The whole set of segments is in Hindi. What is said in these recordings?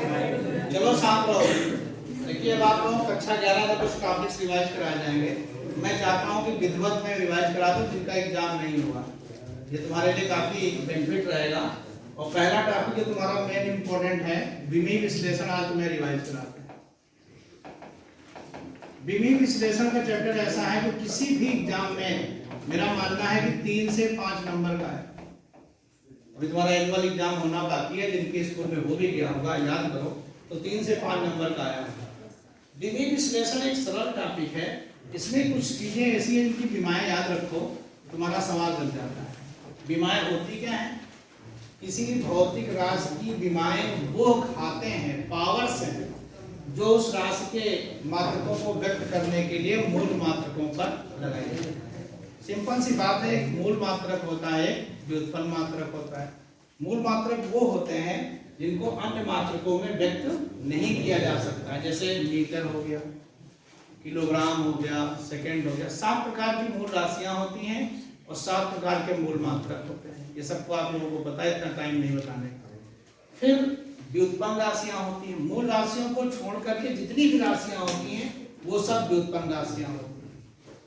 चलो साथ रहो। देखिए अब आप लोग कक्षा 11 का कुछ टॉपिक्स रिवाइज कराए जाएंगे। मैं चाहता हूँ कि विधिवत में रिवाइज करा दूं जिनका एग्जाम नहीं हुआ। ये तुम्हारे लिए काफी बेनिफिट रहेगा। और पहला टॉपिक जो तुम्हारा मेन इंपॉर्टेंट है, विमीय विश्लेषण, आज तुम्हें रिवाइज कराते हैं। विमीय विश्लेषण का चैप्टर ऐसा है कि किसी भी एग्जाम में मेरा मानना है कि 3 से 5 नंबर का है। अभी तुम्हारा एनुअल एग्जाम होना बाकी है, जिनके स्कूल में हो भी गया होगा, याद करो, तो 3 से 5 नंबर का आया होगा। विमीय विश्लेषण एक सरल टॉपिक है। इसमें कुछ चीजें ऐसी हैं जिनकी विमाएं याद रखो, तुम्हारा सवाल बन जाता है। विमाएं होती क्या है? किसी भौतिक राशि की विमाएं वो खाते हैं, पावर्स हैं, जो उस राशि के मात्रकों को व्यक्त करने के लिए मूल मात्रकों पर लगाई जाती है। सिंपल सी बात है, एक मूल मात्रक होता है, व्युत्पन्न मात्रक होता है। मूल मात्रक वो होते हैं जिनको अन्य मात्रकों में व्यक्त नहीं किया जा सकता है, जैसे मीटर हो गया, किलोग्राम हो गया, सेकंड हो गया। 7 प्रकार की मूल राशियां होती हैं और 7 प्रकार के मूल मात्रक होते हैं। ये सबको आप लोगों को पता है, इतना टाइम नहीं बताने का। फिर व्युत्पन्न राशियां होती हैं। मूल राशियों को छोड़ करके जितनी भी राशियां होती हैं वो सब व्युत्पन्न राशियां होती हैं।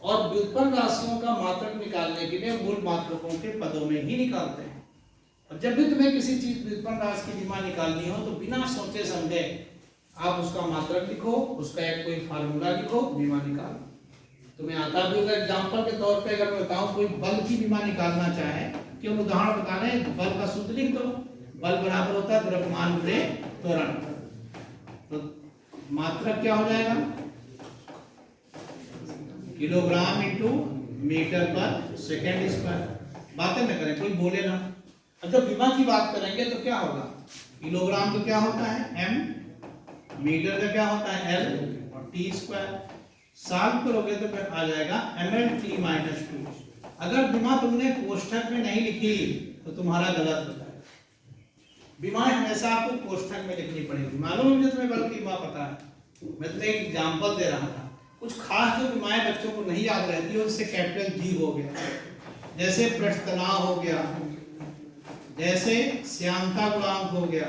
और व्युत्पन्न राशियों का मात्रक निकालने के लिए मूल मात्रकों के पदों में ही निकालते हैं। और जब भी तुम्हें किसी चीज व्युत्पन्न राशि की विमा निकालनी हो तो बिना सोचे समझे आप उसका मात्रक लिखो, उसका एक कोई फार्मूला लिखो, विमा निकालो। तुम्हें आता भी होगा। एग्जाम्पल के तौर पे अगर मैं बताऊं, कोई बल की विमा निकालना चाहे, क्यों उदाहरण बता रहे हैं, बल का सूत्र लिख दो। बल बराबर होता है द्रव्यमान गुणे त्वरण। तो मात्रक क्या हो जाएगा? किलोग्राम इंटू मीटर पर सेकेंड स्क्वायर। बातें न करें, कोई बोले ना। अब जब विमा की बात करेंगे तो क्या होगा? किलोग्राम तो क्या होता है m, मीटर का क्या होता है l, और t स्क्वायर। साल करोगे तो फिर आ जाएगा ml/-2। अगर विमा तुमने कोष्ठक में नहीं लिखी तो तुम्हारा गलत होता है। विमाएं हमेशा आपको कोष्ठक में लिखनी पड़ेगी। मालूम है मुझे तुम्हें बल की विमा पता है। मैं तुम्हें एक एग्जाम्पल दे रहा था। कुछ खास जो विमाएं बच्चों को नहीं याद रहती है, उससे कैपिटल G हो गया, जैसे पृष्ठ तनाव हो गया, जैसे श्यानता गुणांक हो गया,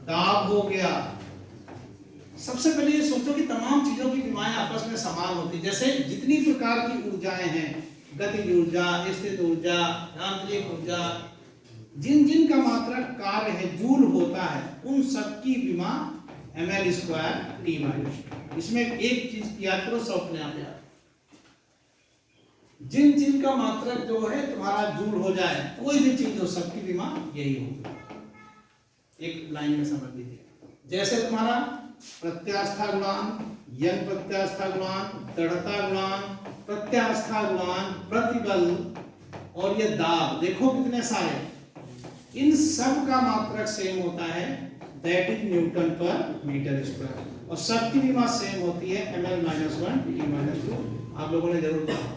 दाब हो गया। सबसे पहले ये सोचो कि तमाम चीजों की विमाएं आपस में समान होती है। जैसे जितनी प्रकार की ऊर्जाएं हैं, गतिज ऊर्जा, स्थित ऊर्जा, यांत्रिक ऊर्जा, जिन जिन का मात्रक कार्य है जूल होता है, उन सब की विमा ml/t-2। इसमें एक चीज याद करो, सब अपने आप याद। जिन जिन का मात्रक जो है तुम्हारा जूल हो जाए, कोई भी चीज हो, सबकी विमा यही होगी। एक लाइन में समझ लीजिए। जैसे तुम्हारा प्रत्यास्था गुणांक, यंग प्रत्यास्था गुणांक, दृढ़ता गुणांक, प्रत्यास्था गुणांक, प्रतिबल और ये दाब, देखो कितने सारे, इन सब का मात्रक सेम होता है, दैट इज न्यूटन पर मीटर स्क्वायर। और सबकी विमा सेम होती है ml/-1 t-2। आप लोगों ने जरूर पढ़ा।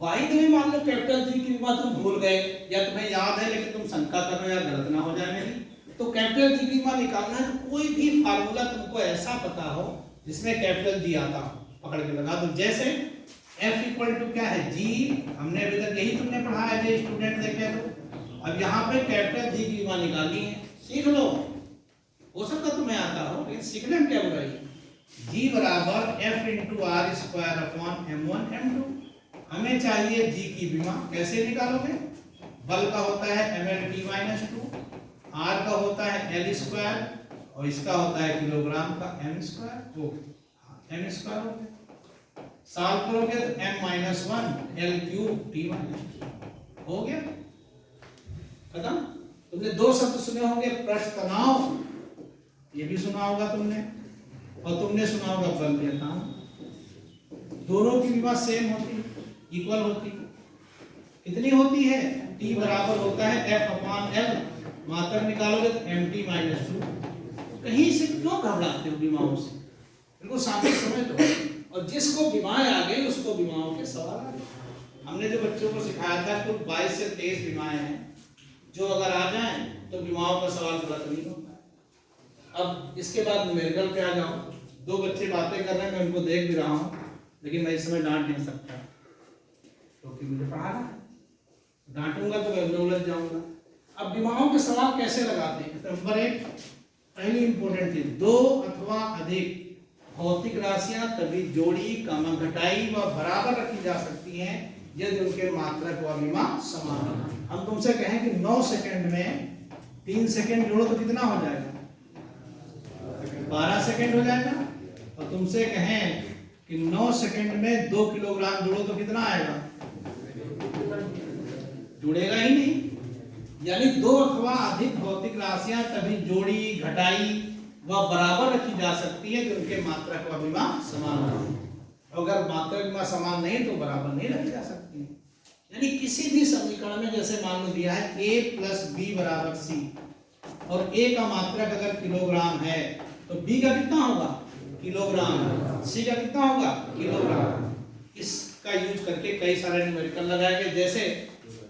बाई द वे, मान लो कैपिटल जी की विमा तुम भूल गए या तुम्हें याद है लेकिन तुम शंका कर रहे हो या गलत ना हो जाए मेरी, तो कैपिटल जी की विमा निकालना है तो कोई भी फार्मूला तुमको ऐसा पता हो जिसमें कैपिटल जी आता हो, पकड़ के लगा दो। जैसे F इक्वल टू क्या है? G। हमने अभी तक यही तुमने पढ़ा है जो स्टूडेंट देखे तो। अब यहाँ पे कैपिटल जी की विमा निकालनी है, सीख लो। हो सकता तुम्हें आता हो लेकिन सीखने में क्या बुराई है। G बराबर F/r²/m1m2। हमें चाहिए G की विमा। कैसे निकालोगे? बल का होता है ml/t-2, R का होता है l² और इसका होता है किलोग्राम का m²। m² हो गया। साल करोगे तो m-1 l³ हो गया, खत्म। तुमने 2 शब्द सुने होंगे, पृष्ठ तनाव, ये भी सुना होगा तुमने, और तुमने सुना होगा बल व्यतान। दोनों की विमा सेम होती है, इक्वल होती है। कितनी होती है? T बराबर होता है F/L। मात्रक निकालोगे तो mt-2। कहीं से क्यों घबराते हो विमाओं से? इनको सामने समझ लो। और जिसको विमाएं आ गई उसको विमाओं के सवाल आ गए। हमने जो बच्चों को सिखाया था कुल 22 से 23 विमाएं हैं, जो अगर आ जाएं तो विमाओं का सवाल गलत नहीं होता। अब इसके बाद न्यूमेरिकल पे आ जाओ। 2 बच्चे बातें कर रहे हैं, मैं उनको देख भी रहा हूँ, लेकिन मैं इस समय डांट नहीं सकता क्योंकि मुझे पढ़ाना है। डांटूंगा तो मैं उलझ जाऊंगा। अब विमाओं के सवाल कैसे लगाते हैं? नंबर एक, पहली इंपॉर्टेंट चीज, दो अथवा अधिक भौतिक राशियां तभी जोड़ी, घटाई व बराबर रखी जा सकती हैं यदि उनके मात्रक व विमा समान हो। हम तुमसे कहें कि 9 सेकंड में 3 सेकंड जोड़ो तो कितना हो जाएगा? 12 सेकंड हो जाएगा। और तुमसे कहें कि 9 सेकंड में 2 किलोग्राम जोड़ो तो कितना आएगा? जुड़ेगा ही नहीं। यानी दो अथवा अधिक भौतिक राशियां तभी जोड़ी, घटाई व बराबर रखी जा सकती है कि उनके मात्रक व विमा समान हो। अगर मात्रक विमा समान नहीं तो बराबर नहीं रखी जा सकती है। यानी किसी भी समीकरण में जैसे मान लो दिया है a + b = c और a का मात्रक अगर किलोग्राम है तो b का कितना होगा? किलोग्राम। c का कितना होगा? किलोग्राम। इसका यूज करके कई सारे न्यूमेरिकल लगाए गए, जैसे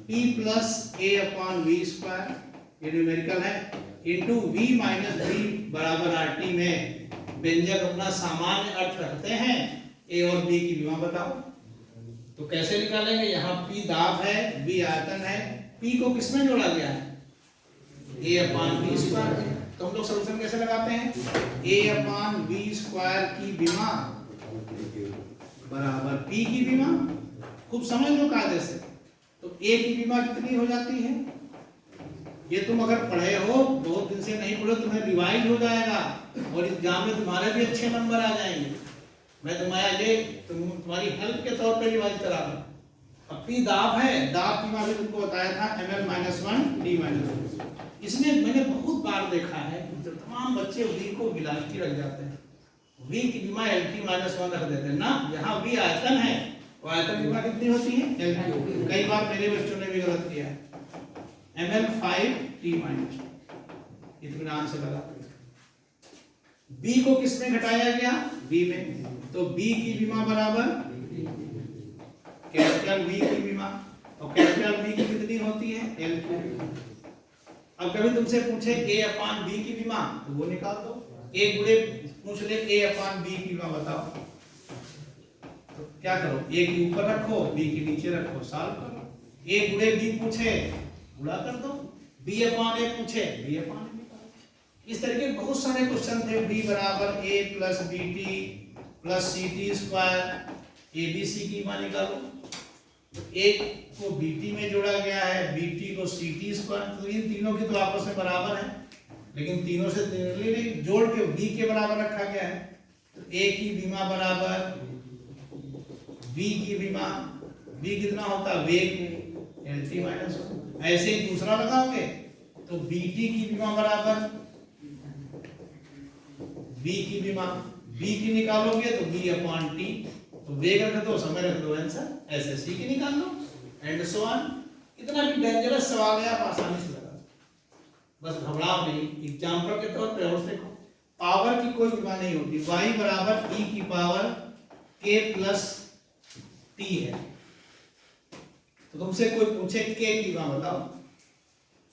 p + a/v², ये न्यूमेरिकल है, इंटू v - v = RT में व्यंजक अपना सामान्य अर्थ रखते हैं। a और b की विमा बताओ। तो कैसे निकालेंगे? यहाँ p दाब है, v आयतन है, p को किसमें जोड़ा गया है? a/v²। तो हम लोग सॉल्यूशन कैसे लगाते हैं? a/v² की विमा बराबर p की विमा। खूब समझ लो कायदे से। तो a की विमा कितनी हो जाती है? ये तुम अगर पढ़े हो, बहुत दिन से नहीं पढ़े, तुम्हें रिवाइज हो जाएगा और एग्जाम में तुम्हारे भी अच्छे नंबर आ जाएंगे। मैं तुम्हारी हेल्प के तौर पे रिवाइज करा रहा हूँ। अब p दाब है, दाब की भी तुमको बताया था ml-1 d-1। इसमें मैंने बहुत बार देखा है कि तमाम बच्चे v को विलायती रख जाते हैं, v की विमा LT-1 रख देते हैं ना। यहाँ v आयतन है, वो आयतन विमा कितनी होती है? LT। कई बार मेरे बच्चों ने भी गलत किया है, ml-5t-। इत्मीनान से लगा। b को किसमें घटाया गया? b में। तो b की विमा बराबर कैपिटल V की विमा, और कैपिटल V की कितनी होती है? L2। अब कभी तुमसे पूछे a/b की विमा, तो वो निकाल दो। एक गुणे पूछ ले a/b की विमा बताओ, तो क्या करो? a की ऊपर रखो, b की नीचे रखो, सॉल्व करो। a गुणे b पूछे, गुणा कर दो। b/a पूछे, b/a। इस तरह के बहुत सारे क्वेश्चन थे। b = a + bt + ct², abc की विमा निकालो। तो एक को bt में जोड़ा गया है, bt को ct², तो इन तीनों की तो आपस में बराबर है, लेकिन तीनों से नहीं जोड़ के b के बराबर रखा गया है। तो a की विमा बराबर b की विमा, b कितना होता है? वेग, LT-1। ऐसे ही दूसरा लगाओगे तो bt की विमा बराबर b की विमा, b की निकालोगे तो b/t, तो वेग रख दो, समय रख दो, आंसर ऐसे c की निकाल लो, एंड सो ऑन। इतना भी डेंजरस सवाल है, आप आसानी से लगा, बस घबराओ नहीं। एग्जांपल के तौर पे और देखो, पावर की कोई विमा नहीं होती। y = e की पावर k + t है। तो तुमसे कोई पूछे k की विमा बताओ,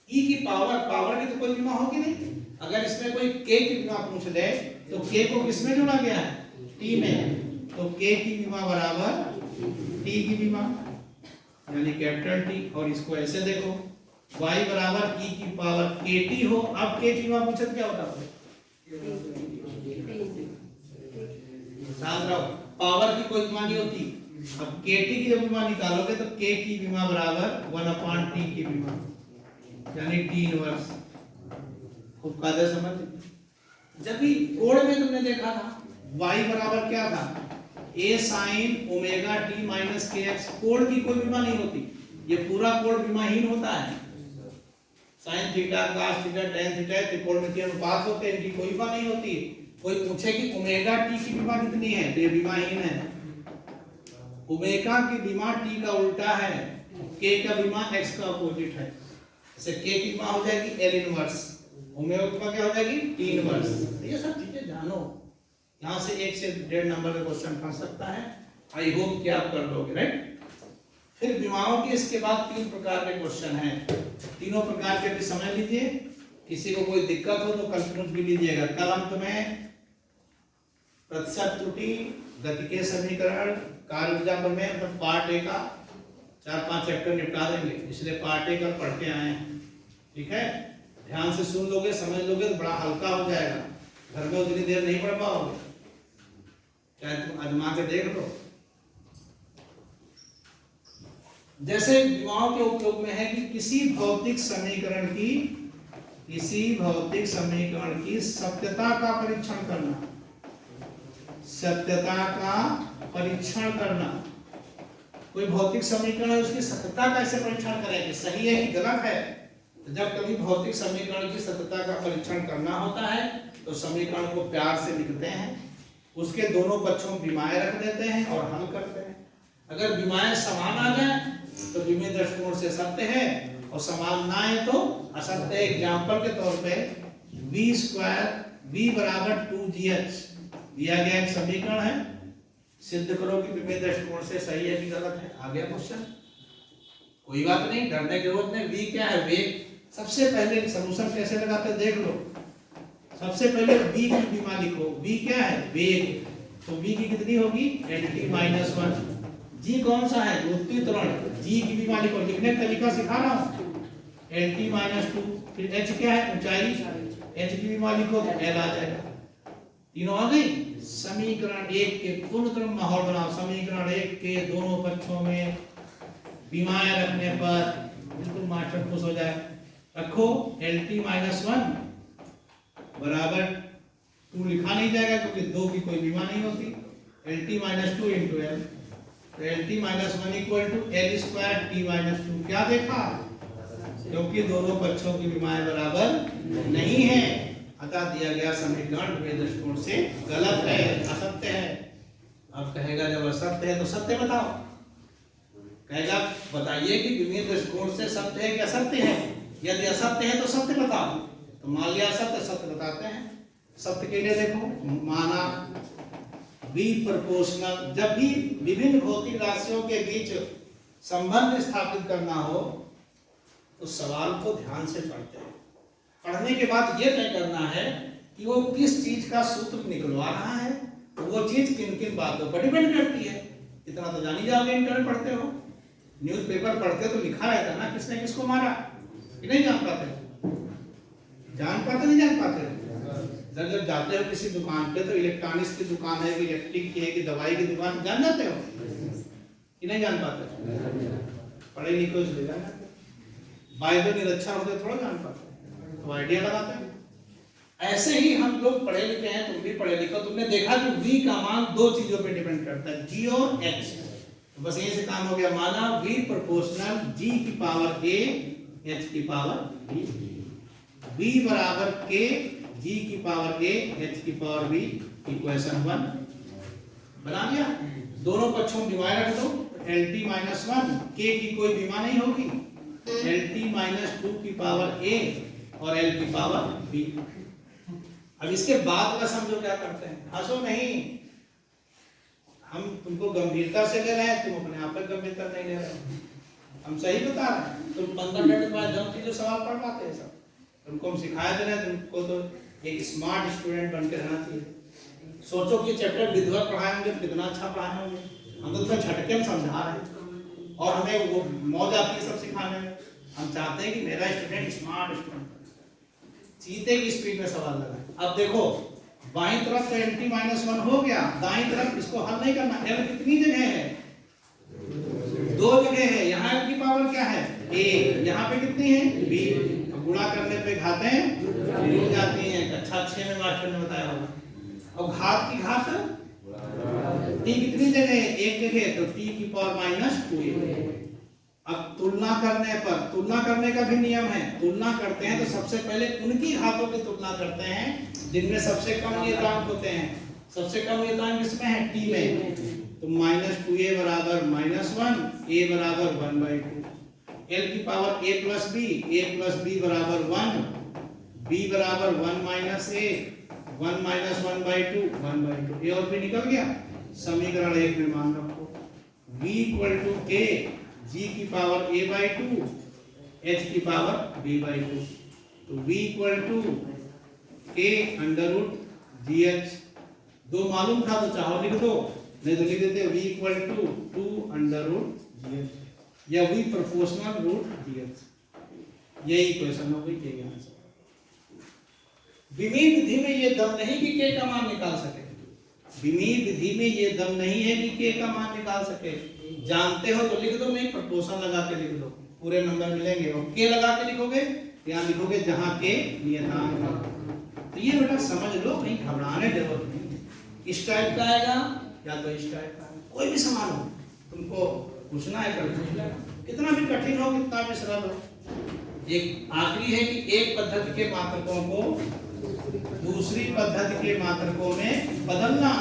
e की पावर की तो कोई विमा होगी नहीं। अगर इसमें कोई k की विमा पूछ ले तो k को किसमें जोड़ा गया है? t में। तो k की विमा बराबर t की विमा, यानी कैपिटल T। और इसको ऐसे देखो, y = e की पावर kt हो। अब k की विमा पूछे क्या होता है? पावर की कोई विमा नहीं होती। अब kt की जब विमा निकालोगे तो k की विमा बराबर 1/t की विमा, यानी t−1। खूब कायदे समझ। जब भी कोण में तुमने देखा था y बराबर क्या था? a sin ωt - kx। कोण की कोई विमा नहीं होती, ये पूरा कोण विमाहीन होता है। sin theta, cos theta, tan theta, त्रिकोणमितीय अनुपात होते हैं, इनकी कोई विमा नहीं होती। कोई पूछे कि ωt की विमा कितनी है, तो ये विमाहीन है। ओमेगा की विमा t का उल्टा है, k का विमा x का अपोजिट है। जैसे k की विमा हो जाएगी L−1, ओमेगा की विमा क्या हो जाएगी? T−1। ये सब चीजें जानो, यहाँ से 1 से 1.5 नंबर का क्वेश्चन फंस सकता है। आई होप कि आप कर लोगे, राइट। फिर विमाओं के इसके बाद 3 प्रकार के क्वेश्चन हैं। तीनों प्रकार के भी समझ लीजिए, किसी को कोई दिक्कत हो तो कंफ्यूज भी लीजिएगा। कल हम तुम्हें प्रतिशत त्रुटि, गति के समीकरण, कार्य में मतलब पार्ट 1 का 4-5 चैप्टर निपटा देंगे, इसलिए पार्ट 1 कल पढ़ के आए हैं। ठीक है, ध्यान से सुन लोगे, समझ लोगे तो बड़ा हल्का हो जाएगा, घर में उतनी देर नहीं पढ़ पाओगे, चाहे तुम आजमा के देख लो। जैसे विमाओं के उपयोग में है कि किसी भौतिक समीकरण की सत्यता का परीक्षण करना, सत्यता का परीक्षण करना। कोई भौतिक समीकरण है, उसकी सत्यता कैसे परीक्षण करेंगे, सही है कि गलत है। तो जब कभी भौतिक समीकरण की सत्यता का परीक्षण करना होता है तो समीकरण को प्यार से लिखते हैं, उसके दोनों पक्षों में विमाएं रख देते हैं और हल करते हैं। अगर विमाएं समान आ जाए तो विमीय दृष्टिकोण से सत्य है, और समान ना है तो असत्य है। एग्जाम्पल के तौर पे v बराबर 2gh दिया गया एक समीकरण है, सिद्ध करो कि विमीय दृष्टिकोण से सही है कि गलत है। आ गया क्वेश्चन, कोई बात नहीं, डरने की जरूरत नहीं। v क्या है, वेग। सबसे पहले सॉल्यूशन कैसे लगाते देख लो। सबसे पहले v की विमा लिखो, v क्या है, वेग। तो v की कितनी होगी, nt-1। g कौन सा है, द्वितीय त्वरण। g की विमा लिखो, लिखने का तरीका सिखा रहा हूं, nt-2। फिर h क्या है, ऊंचाई, h की विमा लिखो तो l आ जाएगा। तीनों आ गई। समीकरण 1 के पूर्ण तरह माहौल बनाओ। समीकरण 1 के दोनों पक्षों में विमाएं रखने पर बिल्कुल मास्टर खुश हो जाए। रखो lt-1 बराबर 2 लिखा नहीं जाएगा क्योंकि 2 की कोई विमा नहीं होती। lt-2 into l, तो lt-1 equal to l square t-2। क्या देखा, क्योंकि दोनों पक्षों की विमाएं बराबर नहीं है, अतः दिया गया समीकरण विमीय दृष्टिकोण से गलत है, असत्य है। अब कहेगा जब असत्य है तो सत्य बताओ, कहेगा बताइए कि विमीय दृष्टिकोण से सत्य है कि असत्य है। यदि असत्य है तो सत्य बताओ। तो मान लिया सत्य, सत्य बताते हैं। सत्य के लिए देखो, माना v प्रोपोर्शनल। जब भी विभिन्न भौतिक राशियों के बीच संबंध स्थापित करना हो तो सवाल को ध्यान से पढ़ते हैं। पढ़ने के बाद यह तय करना है कि वो किस चीज का सूत्र निकलवा रहा है, तो वो चीज किन किन बातों पर डिपेंड करती है। इतना तो जान ही जाओगे, इंटरनेट पढ़ते हो, न्यूज़पेपर पढ़ते हो तो लिखा रहता ना किसने किसको मारा, कि नहीं जान पाते, जान पाते नहीं जान पाते। जब जाते हो किसी दुकान पे तो इलेक्ट्रॉनिक्स की दुकान है कि इलेक्ट्रिक की है कि दवाई की दुकान, जान जाते हो कि नहीं जान पाते। पढ़े लिखे इसलिए जान जाते, बाइबल निरक्षर होते थोड़ा जान पाते, तो आइडिया लगाते हैं। ऐसे ही हम लोग पढ़े लिखे हैं, तुम भी पढ़े लिखो, तुमने देखा कि v का मान दो चीजों पे डिपेंड करता है, g और h। तो बस यहीं से काम हो गया। माना v प्रोपोर्शनल g की पावर a h की पावर b, v बराबर k g की पावर a h की पावर b, इक्वेशन 1 बना लिया। दोनों पक्षों में विमाएं रख दो, lt-1 k की कोई विमा नहीं होगी, lt-2 की पावर a और l की पावर b। अब इसके बाद का समझो क्या करते हैं, हंसो नहीं, हम तुमको गंभीरता से ले रहे हैं, तुम अपने आप पर गंभीरता नहीं ले रहे, हम सही बता रहे हैं। तुम 15 मिनट बाद जब चीजों सवाल पढ़ पाते हैं सब, तुमको हम सिखाया दे रहे हैं, तुमको तो एक स्मार्ट स्टूडेंट बन के रहना चाहिए। सोचो कि चैप्टर विधिवत पढ़ाए होंगे तो कितना अच्छा पढ़ाए होंगे, हम तो तुम्हें झटके में समझा रहे हैं और हमें वो मौज आती है सब सिखाने में। हम चाहते हैं कि मेरा स्टूडेंट स्मार्ट स्टूडेंट, चीते की स्पीड में सवाल लगा। अब देखो बाईं तरफ तो lt-1 हो गया, दाईं तरफ इसको हल नहीं करना। l कितनी जगह है, 2 जगह है। यहाँ l की पावर क्या है, a, यहाँ पे कितनी है, b। गुणा करने पे घातें जुड़ जाती हैं, कक्षा 6 में मास्टर ने बताया होगा। और घात की घात t कितनी जगह है, 1 जगह, तो t की पावर -2a। अब तुलना करने पर, तुलना करने का भी नियम है, तुलना करते हैं तो सबसे पहले उनकी घातों की तुलना करते हैं जिनमें सबसे कम नियतांक होते हैं। सबसे कम नियतांक किसमें है, t में, तो -2a बराबर -1, a बराबर 1/2, l की पावर a प्लस b बराबर 1, b बराबर 1 - a, 1 - 1/2, 1/2, a और b निकल गया। समीकरण 1 में मान रखो v = k, g की पावर a/2, h की पावर b/2, तो v = k √gh। 2 मालूम था तो चाहो लिख दो, नहीं तो लिख देते v = 2 √gh या v प्रोपोर्शनल √gh। यही क्वेश्चन हो गई, यही आंसर। विमीय विधि में ये दम नहीं कि के का मान निकाल सके, विमीय विधि में ये दम नहीं है कि के का मान निकाल सके। जानते हो तो लिख दो, नहीं प्रपोर्शन लगा के लिख दो, पूरे नंबर मिलेंगे। और के लगा के लिखोगे, यहाँ लिखोगे जहां के नियतांक। तो ये बेटा समझ लो, कहीं घबराने जरूरत नहीं। इस टाइप का आएगा या तो इस टाइप का, कोई भी सवाल हो तुमको पूछना है, कर पूछ लेना, कितना भी कठिन हो कितना भी सरल हो। एक आखिरी है कि एक पद्धति के मात्रकों को दूसरी पद्धति के मात्रकों में बदलना।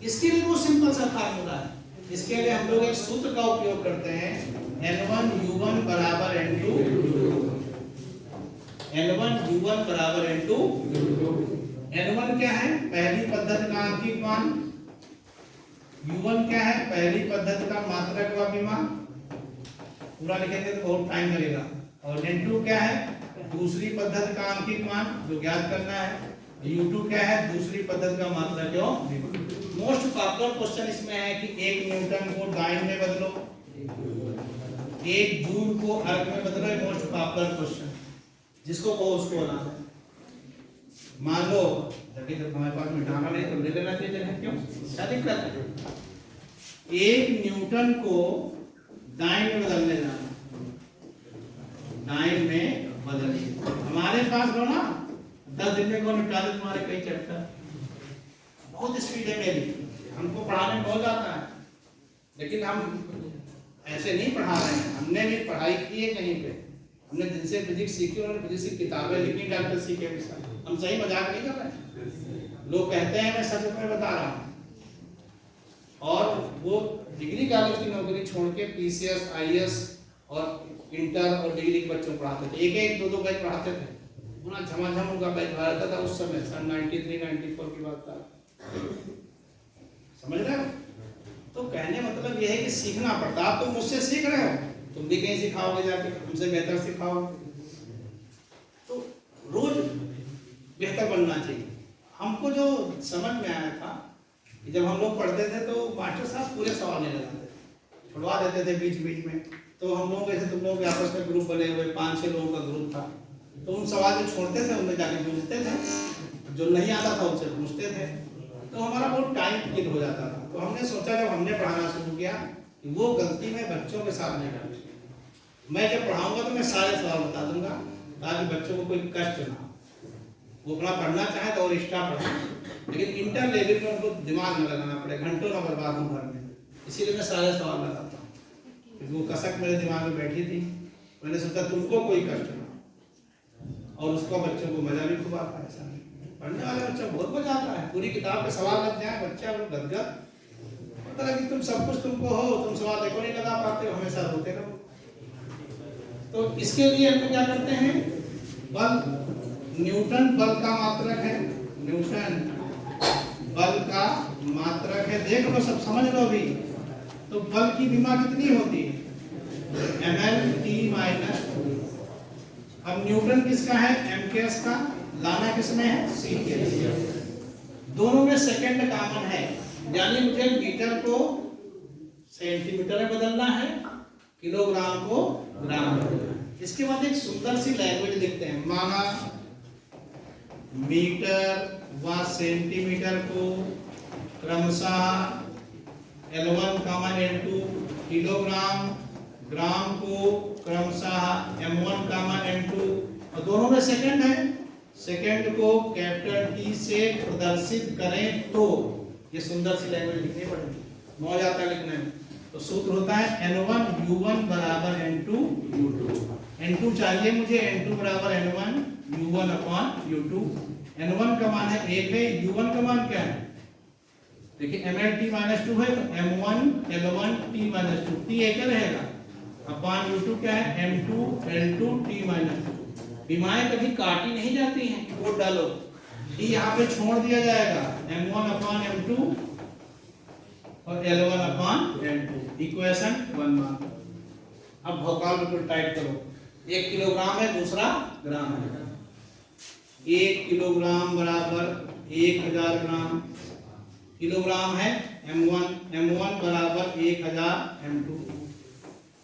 इसके लिए वो सिंपल सा फार्मूला है। इसके लिए हम लोग एक सूत्र का उपयोग करते हैं, N1U1 बराबर N2, N1U1 बराबर N2। N1 क्या है? पहली पद्धति का आंशिक मान। U1 क्या है? पहली पद्धति का मात्रक व विमा। पूरा लिखेंगे तो बहुत टाइम लगेगा। और N2 क्या है? दूसरी पद्धति का आंशिक मान जो ज्ञात करना है। U2 क्या है? दूसरी पद्धति का मात्रक एवं विमा। मोस्ट पॉपुलर क्वेश्चन इसमें है कि 1 न्यूटन को डाइन में बदलो, 1 जूल को अर्ग में बदलो। मोस्ट पॉपुलर क्वेश्चन, जिसको कहो उसको बनाना है। मान लो जबकि जब हमारे पास मिटाना नहीं तो ले लेना चाहिए जगह, क्यों, क्या दिक्कत है? 1 न्यूटन को डाइन में बदलने जाना, डाइन में बदलिए। हमारे पास हो ना 10 दिन में कौन निपटा दे तुम्हारे कई चैप्टर, बहुत स्पीड है मेरी, हमको पढ़ाने में बहुत आता है, लेकिन हम ऐसे नहीं पढ़ा रहे हैं। हमने भी पढ़ाई की है कहीं पे, हमने जिनसे फिजिक्स सीखी उन्होंने फिजिक्स की किताबें लिखी, डॉक्टर सीखे के साथ। हम सही मजाक नहीं कर रहे। लोग कहते हैं मैं सच में बता रहा हूँ, और वो डिग्री कॉलेज की नौकरी छोड़ के पीसीएस, आईएएस और इंटर और डिग्री के बच्चों को पढ़ाते थे। एक दो बैच पढ़ाते थे, पूरा झमाझम उनका बैच भरता था। उस समय सन 93-94 की बात था, समझ रहे हो? तो कहने मतलब यह है कि सीखना पड़ता। आप तो मुझसे सीख रहे हो, तुम भी कहीं सिखाओगे जाके, हमसे बेहतर सिखाओगे। तो रोज बेहतर बनना चाहिए। हमको जो समझ में आया था कि जब हम लोग पढ़ते थे तो मास्टर साहब पूरे सवाल नहीं लगाते, छुड़वा देते थे बीच बीच में। तो हम लोग ऐसे, तुम लोग आपस में ग्रुप बने हुए 5-6 लोगों का ग्रुप था, तो उन सवाल जो छोड़ते थे उनमें जाके पूछते थे, जो नहीं आता था उनसे पूछते थे। तो हमारा बहुत टाइम किल हो जाता था। तो हमने सोचा जब हमने पढ़ाना शुरू किया कि वो गलती मैं बच्चों के साथ नहीं करनी। मैं जब पढ़ाऊंगा तो मैं सारे सवाल बता दूंगा ताकि बच्चों को कोई कष्ट ना हो। वो अपना पढ़ना चाहे तो और एक्स्ट्रा पढ़े, लेकिन इंटर लेवल में उनको दिमाग न लगाना पड़े, घंटों न बर्बाद हो घर में। इसीलिए मैं सारे सवाल लगाता हूँ, क्योंकि वो कसक मेरे दिमाग में बैठी थी। मैंने सोचा तुमको कोई कष्ट ना हो, और उसको बच्चों को मजा भी खूब आता है। ऐसा पढ़ने वाले बच्चों को बहुत मजा आता है। पूरी किताब पे सवाल लग जाए, बच्चा गदगद पता है कि तुम सब कुछ तुमको हो, तुम सवाल देखो नहीं लगा पाते हो, हमेशा रोते रहो। तो इसके लिए हम क्या करते हैं, बल, न्यूटन बल का मात्रक है, न्यूटन बल का मात्रक है। देख लो, सब समझ लो भी। तो बल की विमा कितनी होती है? mL/t-2। अब न्यूटन किसका है? MKS का। लाना किसमें है? CKS। दोनों में सेकंड कॉमन है, यानी मुझे मीटर को सेंटीमीटर में बदलना है, किलोग्राम को ग्राम में बदलना है। इसके बाद एक सुंदर सी लैंग्वेज लिखते हैं, माना मीटर व सेंटीमीटर को क्रमशः L1, L2, किलोग्राम, ग्राम को क्रमशः M1, M2, और दोनों में सेकंड है। सेकंड को कैपिटल T से प्रदर्शित करें तो ये सुंदर सी लैंग्वेज लिखनी पड़ेगी, मौज आता है लिखने में। तो सूत्र होता है N1U1 बराबर N2U2। N2 चाहिए मुझे, N2 बराबर N1U1/U2। N1 का मान है 1 है, U1 का मान क्या है? देखिए mL/t-2 है तो M1 L1 t-2, t एक रहेगा, अपॉन U2 क्या है? M2 L2 t-2। विमाएं कभी काटी नहीं जाती हैं कि वो डालो, t यहाँ पे छोड़ दिया जाएगा, M1/M2 और L1/L2। इक्वेशन 1 मान। अब भौकाल बिल्कुल टाइट करो। 1 किलोग्राम है, दूसरा ग्राम है। 1 किलोग्राम बराबर 1000 ग्राम। किलोग्राम है M1 बराबर 1000 M2।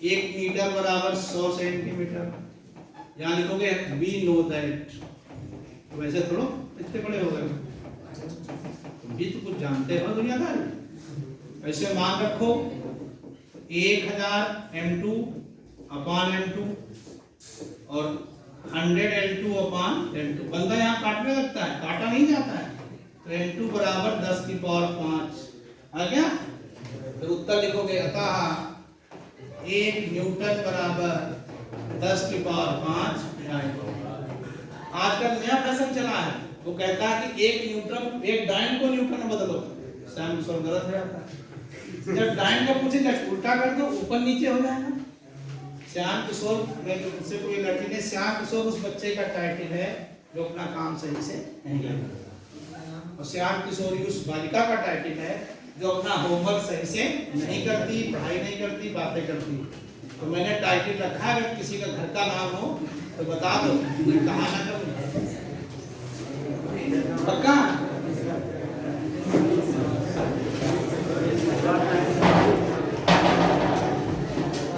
1 मीटर बराबर 100 सेंटीमीटर। यहाँ लिखोगे वी नो दैट, तो वैसे थोड़ो इतने बड़े हो गए, तुम भी तो कुछ जानते हो दुनियादारी। ऐसे मान रखो 1000 m2 अपॉन m2 और 100 L2 अपॉन L2। बंदा यहाँ काटने लगता है, काटा नहीं जाता है, तो L2 बराबर 10 की पावर 5 आ गया। तो उत्तर लिखोगे अतः 1 न्यूटन बराबर 10 की पावर 5 डाइन। आजकल नया फैशन चला है, वो कहता है कि 1 न्यूटन, 1 डाइन को न्यूटन में बदलो। सैम सो गलत हो जाता है। जब डाइन का पूछे जब उल्टा कर दो ऊपर नीचे हो जाएगा। श्याम किशोर में जो मुझसे कोई लड़की ने, श्याम किशोर उस बच्चे का टाइटल है जो अपना काम सही से नहीं करता, और श्याम किशोरी उस बालिका का टाइटल है जो अपना होमवर्क सही से नहीं करती, पढ़ाई नहीं करती, बातें करती। तो मैंने टाइटल रखा है, अगर किसी का घर का नाम हो तो बता दो, मैं कहा ना